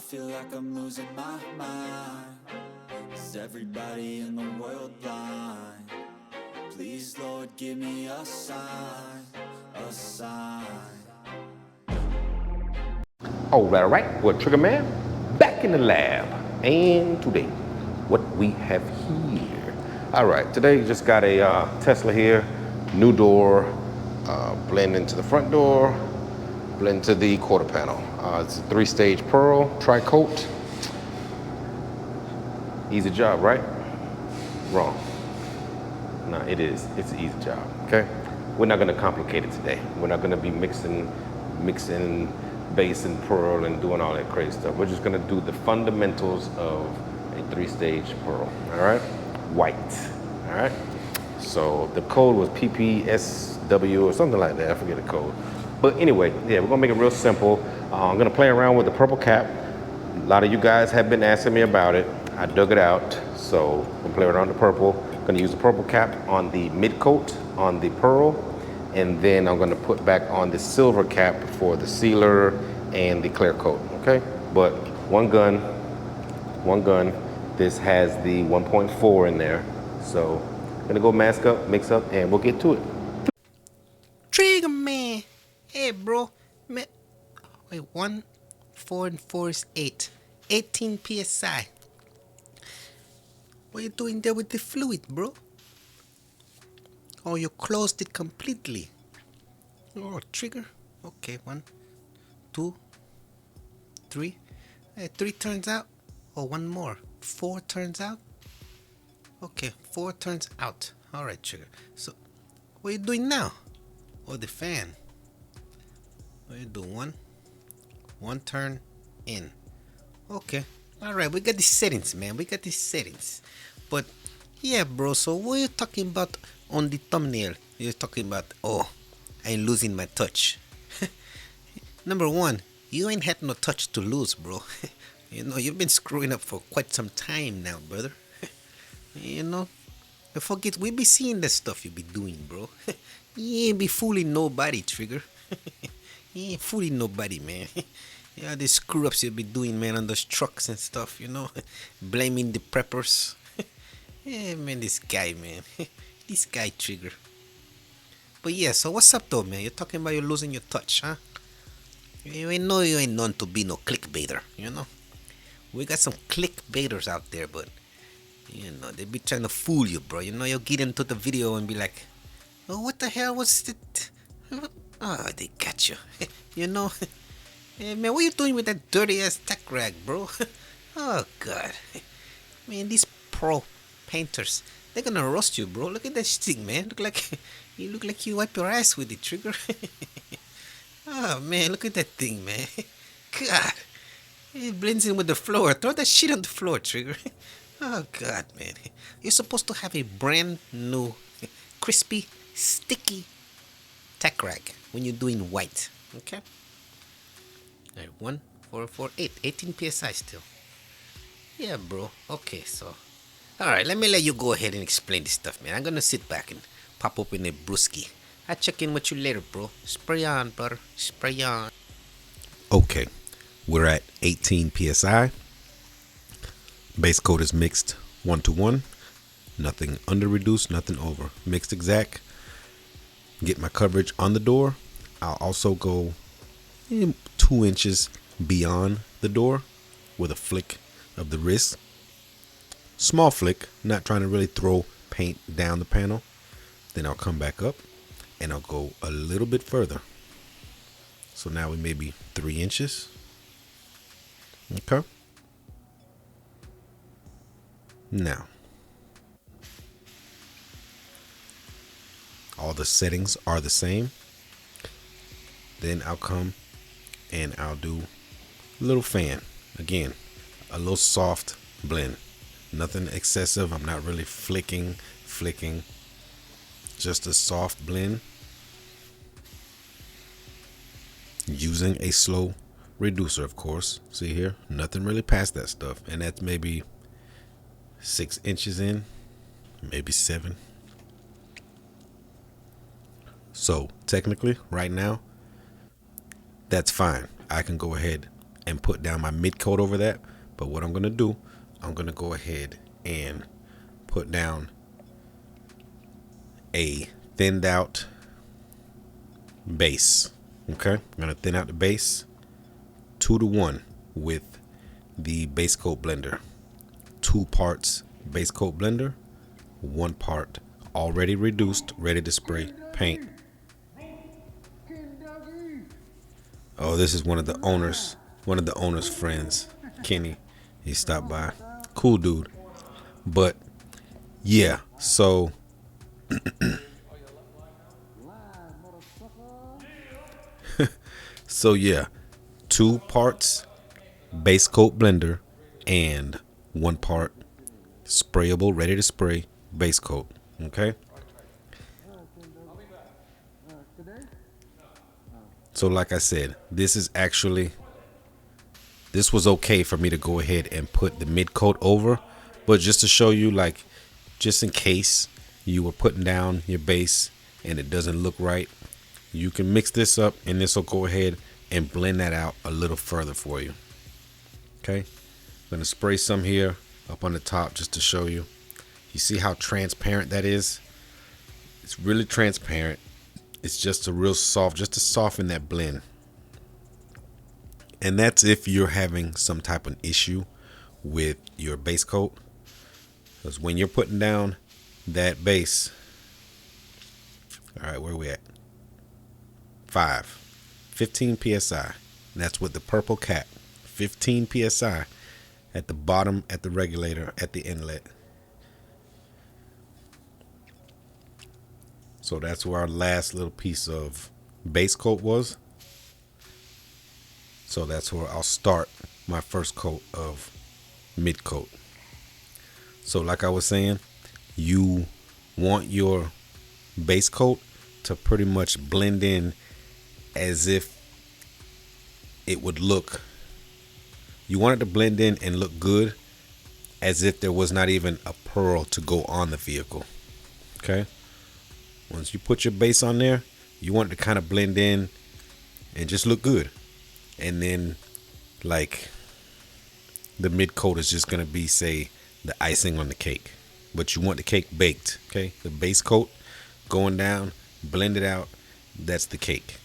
feel like I'm losing my mind. Is everybody in the world blind? Please, Lord, give me a sign, a sign. Alright, well, Trigger Man, back in the lab. And today, what we have here. Alright, today just got a Tesla here, new door, blend into the front door, blend to the quarter panel. It's a 3-stage pearl, tri-coat. Easy job, right? Wrong. No, it is. It's an easy job, okay? We're not gonna complicate it today. We're not gonna be mixing base and pearl and doing all that crazy stuff. We're just gonna do the fundamentals of a 3-stage pearl, all right? White, all right? So the code was PPSW or something like that, I forget the code. But anyway, yeah, we're gonna make it real simple. I'm gonna play around with the purple cap. A lot of you guys have been asking me about it. I dug it out, so I'm gonna play around with the purple. Gonna use the purple cap on the mid coat on the pearl, and then I'm gonna put back on the silver cap for the sealer and the clear coat, okay? But one gun. This has the 1.4 in there. So I'm gonna go mix up, and we'll get to it. Trigger man. Hey, bro. Man. Wait, 1, 4, and 4 is 8. 18 psi. What are you doing there with the fluid, bro? Oh, you closed it completely. Oh, trigger. Okay, 1, 2, 3. Hey, 3 turns out. Oh, one more. 4 turns out. Okay, 4 turns out. Alright, trigger. So, what are you doing now? Oh, the fan. What are you doing? One turn in. Okay. Alright, we got the settings, man. We got the settings. But, yeah, bro. So, what are you talking about on the thumbnail? You're talking about, oh, I ain't losing my touch. Number one, you ain't had no touch to lose, bro. You know, you've been screwing up for quite some time now, brother. You know, forget, we be seeing the stuff you be doing, bro. You ain't be fooling nobody, Trigger. You ain't fooling nobody, man. Yeah, the screw ups you be doing, man, on those trucks and stuff, you know. Blaming the preppers. Yeah, man, this guy, man. This guy, Trigger. But yeah, so what's up, though, man? You're talking about you losing your touch, huh? You ain't known to be no clickbaiter, you know. We got some clickbaiters out there, but you know, they be trying to fool you, bro. You know, you'll get into the video and be like, oh, what the hell was it? Oh, they got you. You know? Hey, man, what you doing with that dirty ass tech rag, bro? Oh, God. Man, these pro painters, they're gonna roast you, bro. Look at that thing, man. You look like you wipe your ass with the Trigger. Oh, man, look at that thing, man. God. It blends in with the floor. Throw that shit on the floor, Trigger. Oh, God, man. You're supposed to have a brand new, crispy, sticky tack rag when you're doing white. Okay? All right, 1, 4, 4, 8. 18 psi still. Yeah, bro. Okay, so. Alright, let you go ahead and explain this stuff, man. I'm gonna sit back and pop open a brewski. I'll check in with you later, bro. Spray on, brother. Spray on. Okay. We're at 18 psi. Base coat is mixed 1-to-1. Nothing under reduced, nothing over. Mixed exact. Get my coverage on the door. I'll also go 2 inches beyond the door with a flick of the wrist. Small flick, not trying to really throw paint down the panel. Then I'll come back up and I'll go a little bit further. So now we may be 3 inches. Okay. Now, all the settings are the same. Then I'll come and I'll do a little fan. Again, a little soft blend. Nothing excessive. I'm not really flicking. Just a soft blend. Using a slow reducer, of course. See here, nothing really past that stuff, and that's maybe 6 inches in, maybe 7. So technically right now, that's fine. I can go ahead and put down my mid coat over that. But what I'm going to do, I'm going to go ahead and put down a thinned out base. Okay, I'm going to thin out the base 2-to-1 with the base coat blender. 2 parts base coat blender, 1 part already reduced, ready to spray paint. Oh, this is one of the owners friends, Kenny. He stopped by. Cool dude. But yeah, so so yeah, 2 parts base coat blender and 1 part sprayable, ready to spray base coat. Okay. So like I said, this was okay for me to go ahead and put the mid coat over, but just to show you, like, just in case you were putting down your base and it doesn't look right, you can mix this up and this will go ahead and blend that out a little further for you. Okay, I'm gonna spray some here up on the top just to show you. You see how transparent that is? It's really transparent. It's just a real soft, just to soften that blend. And that's if you're having some type of issue with your base coat, because when you're putting down that base, all right, where are we at? 15 psi. That's with the purple cap. 15 psi at the bottom, at the regulator, at the inlet. So that's where our last little piece of base coat was. So that's where I'll start my first coat of mid coat. So like I was saying, you want your base coat to pretty much blend in as if it would look, you want it to blend in and look good as if there was not even a pearl to go on the vehicle. Okay. Once you put your base on there, you want it to kind of blend in and just look good. And then, like, the mid coat is just going to be, say, the icing on the cake. But you want the cake baked, okay? The base coat going down, blend it out, that's the cake.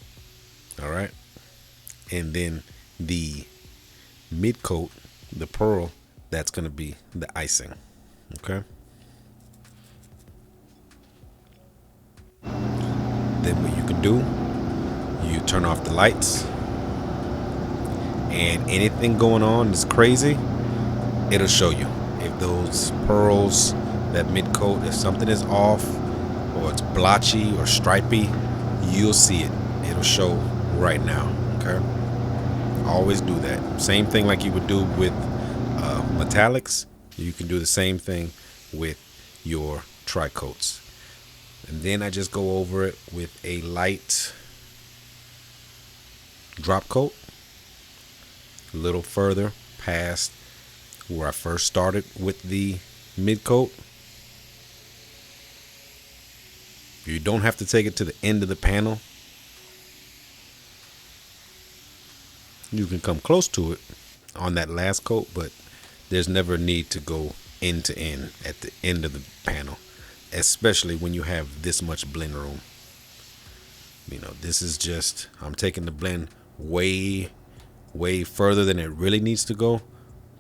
All right? And then the mid coat, the pearl, that's going to be the icing, okay? Then what you can do, you turn off the lights, and anything going on is crazy, it'll show you. If those pearls, that mid coat, if something is off or it's blotchy or stripy, you'll see it. It'll show right now. Okay. Always do that. Same thing like you would do with metallics. You can do the same thing with your tri-coats. And then I just go over it with a light drop coat, a little further past where I first started with the mid coat. You don't have to take it to the end of the panel. You can come close to it on that last coat, but there's never a need to go end to end at the end of the panel, especially when you have this much blend room. You know, this is just, I'm taking the blend way further than it really needs to go,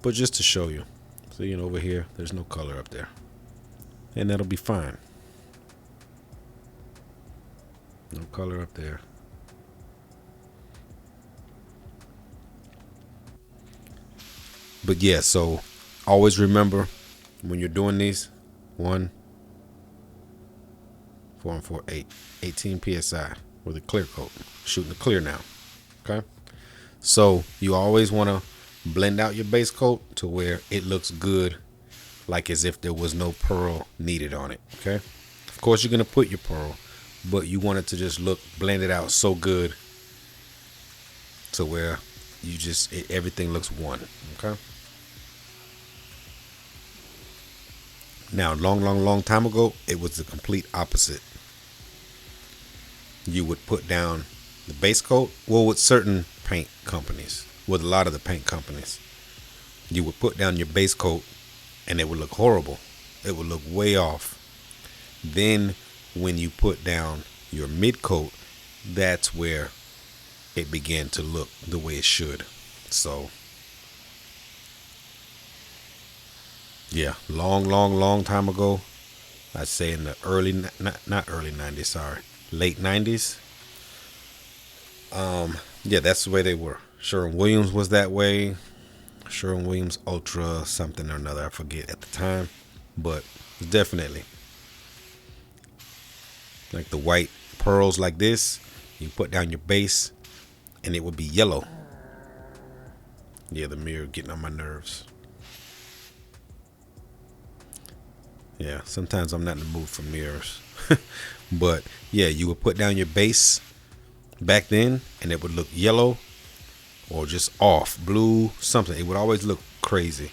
but just to show you. So, you know, over here, there's no color up there, and that'll be fine. No color up there. But yeah, so always remember when you're doing these, 1, 4 and 4, 8, 18 psi with a clear coat, shooting the clear now. Okay, so you always want to blend out your base coat to where it looks good, like as if there was no pearl needed on it. Okay, of course you're gonna put your pearl, but you want it to just look blended out so good to where you just, everything looks one. Okay. Now, long time ago, it was the complete opposite. You would put down the base coat, well, with certain paint companies, with a lot of the paint companies. You would put down your base coat and it would look horrible. It would look way off. Then when you put down your mid coat, that's where it began to look the way it should. So yeah, long time ago, I'd say in the early, not early 90s, sorry, late 90s. Yeah, that's the way they were. Sherwin-Williams was that way. Sherwin-Williams Ultra something or another, I forget at the time, but definitely like the white pearls like this, you put down your base and it would be yellow. Yeah, the mirror getting on my nerves. Yeah, sometimes I'm not in the mood for mirrors. But yeah, you would put down your base back then and it would look yellow or just off, blue, something. It would always look crazy.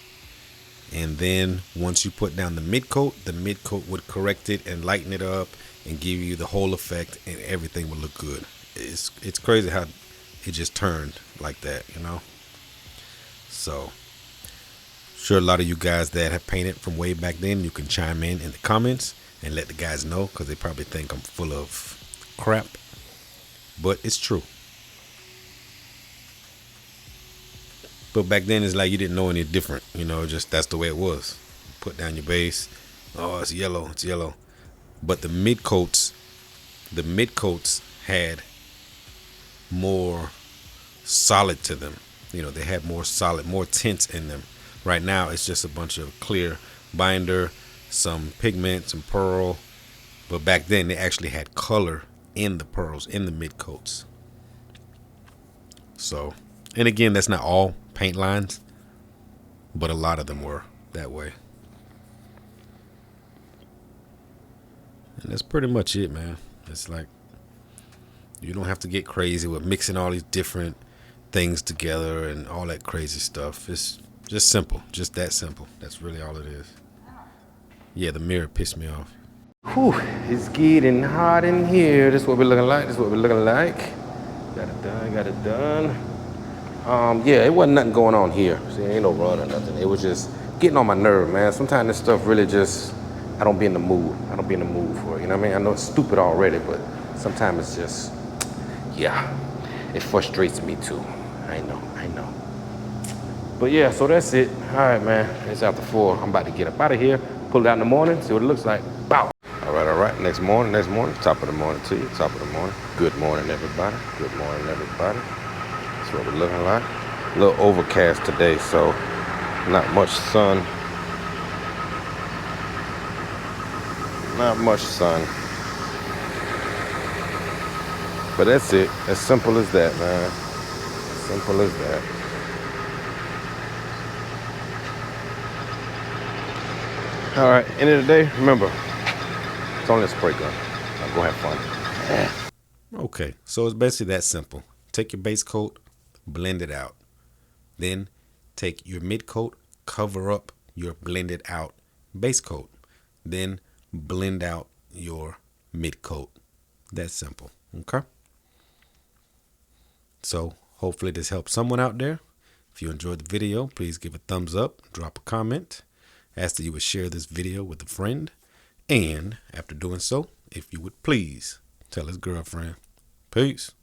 And then once you put down the mid coat would correct it and lighten it up and give you the whole effect, and everything would look good. It's crazy how it just turned like that, you know. So sure, a lot of you guys that have painted from way back then, you can chime in the comments and let the guys know, because they probably think I'm full of crap, but it's true. But back then it's like you didn't know any different, you know, just that's the way it was. Put down your base, oh, it's yellow. But the mid coats had more solid to them. You know, they had more solid, more tints in them. Right now it's just a bunch of clear binder, some pigment, some pearl. But back then they actually had color in the pearls, in the mid coats. So, and again, that's not all paint lines, but a lot of them were that way. And that's pretty much it, man. It's like, you don't have to get crazy with mixing all these different things together and all that crazy stuff. It's just simple, just that simple. That's really all it is. Yeah, the mirror pissed me off. Whew, it's getting hot in here. This is what we're looking like. Got it done. Yeah, it wasn't nothing going on here. See, ain't no run or nothing. It was just getting on my nerve, man. Sometimes this stuff really just, I don't be in the mood. For it, you know what I mean? I know it's stupid already, but sometimes it's just, yeah, it frustrates me too. I know. But yeah, so that's it. All right, man. It's after 4. I'm about to get up out of here, pull it out in the morning, see what it looks like. Bow. All right. Next morning. Top of the morning to you. Top of the morning. Good morning, everybody. That's what we're looking like. A little overcast today, so not much sun. But that's it. As simple as that, man. Simple as that. All right, end of the day, remember, it's only a spray gun. Now go have fun. Okay, so it's basically that simple. Take your base coat, blend it out. Then take your mid coat, cover up your blended out base coat. Then blend out your mid coat. That's simple. Okay? So hopefully this helps someone out there. If you enjoyed the video, please give a thumbs up, drop a comment. Ask that you would share this video with a friend. And after doing so, if you would please tell his girlfriend. Peace.